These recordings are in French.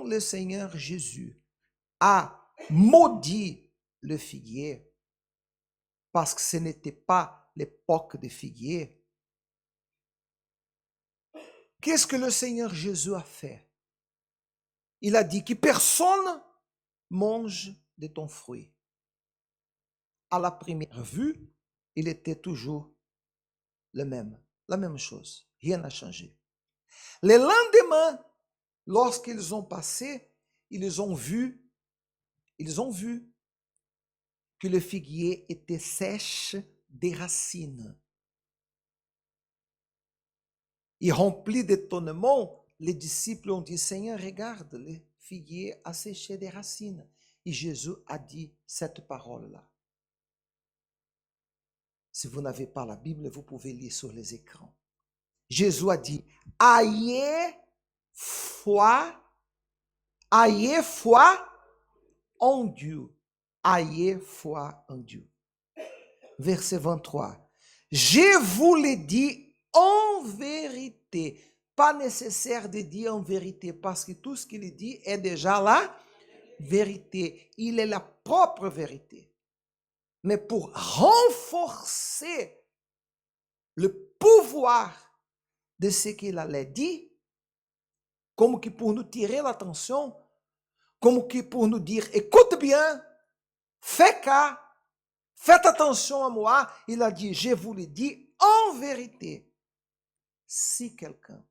le Seigneur Jésus a maudit le figuier, parce que ce n'était pas l'époque des figuiers, qu'est-ce que le Seigneur Jésus a fait? Il a dit que personne mange de ton fruit. À la première vue, il était toujours le même, la même chose. Rien n'a changé. Le lendemain, lorsqu'ils ont passé, ils ont vu que le figuier était sèche des racines. Et remplis d'étonnement, les disciples ont dit, Seigneur, regarde, le figuier a séché des racines. Et Jésus a dit cette parole-là. Si vous n'avez pas la Bible, vous pouvez lire sur les écrans. Jésus a dit, ayez foi en Dieu. Ayez foi en Dieu. Verset 23. Je vous l'ai dit en vérité. Pas nécessaire de dire en vérité, parce que tout ce qu'il dit est déjà la vérité. Il est la propre vérité. Mais pour renforcer le pouvoir de ce qu'il allait dire, comme que pour nous tirer l'attention, comme que pour nous dire, écoute bien, faites attention à moi, il a dit, je vous le dis en vérité, si quelqu'un,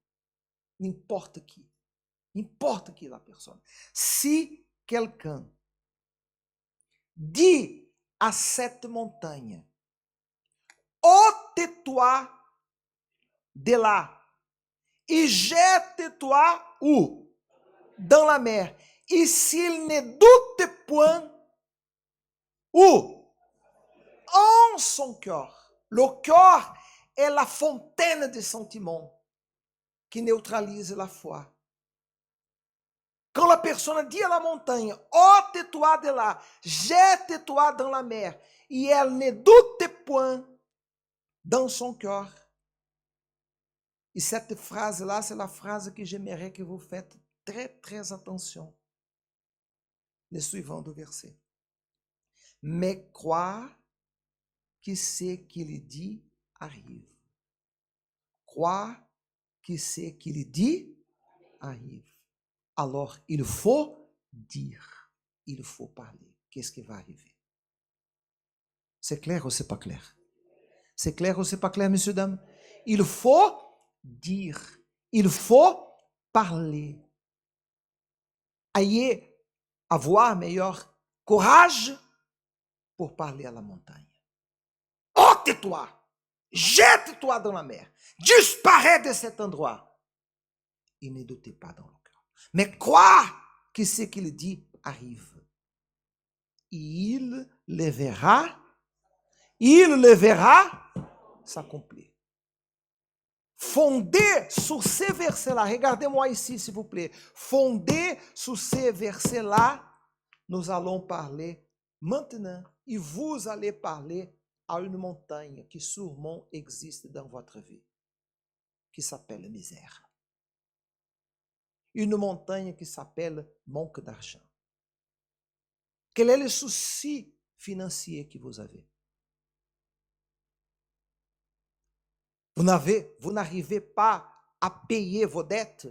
n'importe qui la personne, si quelqu'un dit à cette montagne, ôte-toi de là et jette-toi où? Dans la mer. Et s'il ne doute point, où? En son cœur. Le cœur est la fontaine des sentiments qui neutralise la foi. Quand la personne dit à la montagne, ôte-toi de là, jette-toi dans la mer, et elle ne doute point dans son cœur. Et cette phrase-là, c'est la phrase que j'aimerais que vous faites très, très attention. Le suivant du verset. Mais croire que ce qu'il dit arrive. Croire que ce qu'il dit arrive. Alors, il faut dire, il faut parler. Qu'est-ce qui va arriver? C'est clair ou c'est pas clair? C'est clair ou c'est pas clair, messieurs, dames? Il faut dire, il faut parler. Ayez, avoir meilleur courage pour parler à la montagne. Ôte-toi, jette-toi dans la mer, disparais de cet endroit. Et ne doutez pas dans le cœur. Mais crois que ce qu'il dit arrive. Il le verra s'accomplir. Fondé sur ces versets-là, regardez-moi ici s'il vous plaît, fondé sur ces versets-là, nous allons parler maintenant, et vous allez parler à une montagne qui sûrement existe dans votre vie, qui s'appelle misère. Une montagne qui s'appelle manque d'argent. Quel est le souci financier que vous avez? Vous n'arrivez pas à payer vos dettes.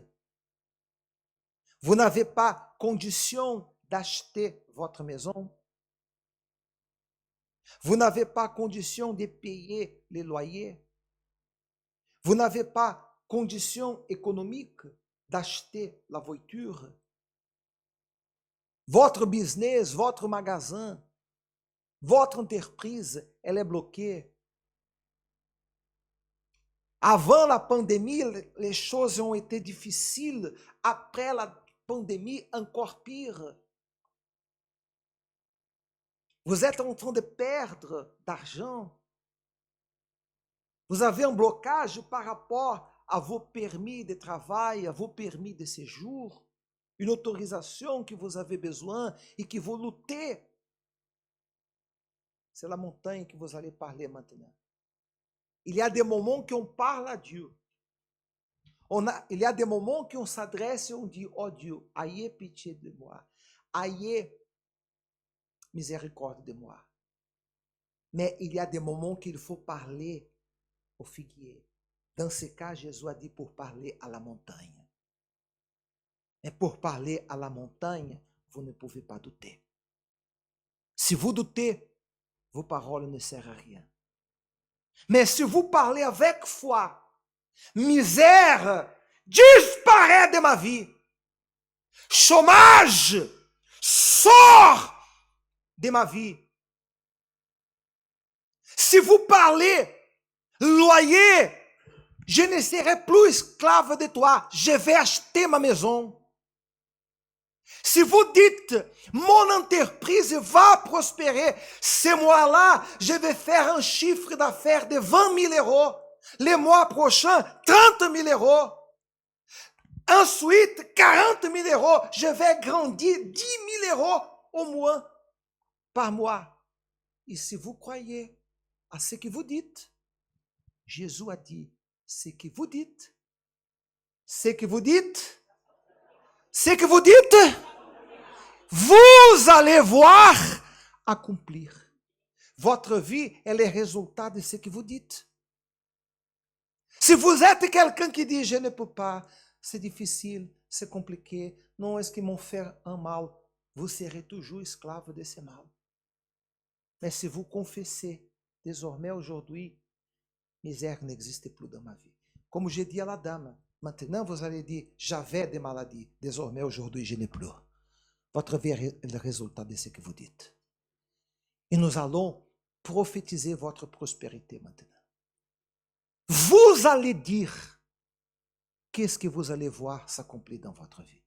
Vous n'avez pas condition d'acheter votre maison. Vous n'avez pas condition de payer les loyers. Vous n'avez pas condition économique d'acheter la voiture. Votre business, votre magasin, votre entreprise, elle est bloquée. Avant la pandémie, les choses ont été difficiles. Après la pandémie, encore pire. Vous êtes en train de perdre d'argent. Vous avez un blocage par rapport à vos permis de travail, à vos permis de séjour, une autorisation que vous avez besoin et que vous luttez. C'est la montagne que vous allez parler maintenant. Il y a des moments qu'on parle à Dieu. Il y a des moments qu'on s'adresse et on dit, oh Dieu, ayez pitié de moi. Ayez miséricorde de moi. Mais il y a des moments qu'il faut parler au figuier. Dans ce cas, Jésus a dit pour parler à la montagne. Mais pour parler à la montagne, vous ne pouvez pas douter. Si vous doutez, vos paroles ne servent à rien. Mais si vous parlez avec foi, misère disparaît de ma vie. Chômage sort de ma vie. Si vous parlez loyer, je ne serai plus esclave de toi. Je vais acheter ma maison. Si vous dites, mon entreprise va prospérer, ce mois-là, je vais faire un chiffre d'affaires de 20 000 euros. Le mois prochain, 30 000 euros. Ensuite, 40 000 euros. Je vais grandir 10 000 euros au moins par mois. Et si vous croyez à ce que vous dites, Jésus a dit, ce que vous dites, vous allez voir accomplir. Votre vie est le résultat de ce que vous dites. Si vous êtes quelqu'un qui dit, je ne peux pas, c'est difficile, c'est compliqué, non, est-ce qu'ils m'ont fait un mal, vous serez toujours esclave de ce mal. Mais si vous confessez, désormais aujourd'hui, misère n'existe plus dans ma vie. Comme j'ai dit à la dame, maintenant vous allez dire, j'avais des maladies, désormais aujourd'hui je n'ai plus. Votre vie est le résultat de ce que vous dites. Et nous allons prophétiser votre prospérité maintenant. Vous allez dire qu'est-ce que vous allez voir s'accomplir dans votre vie.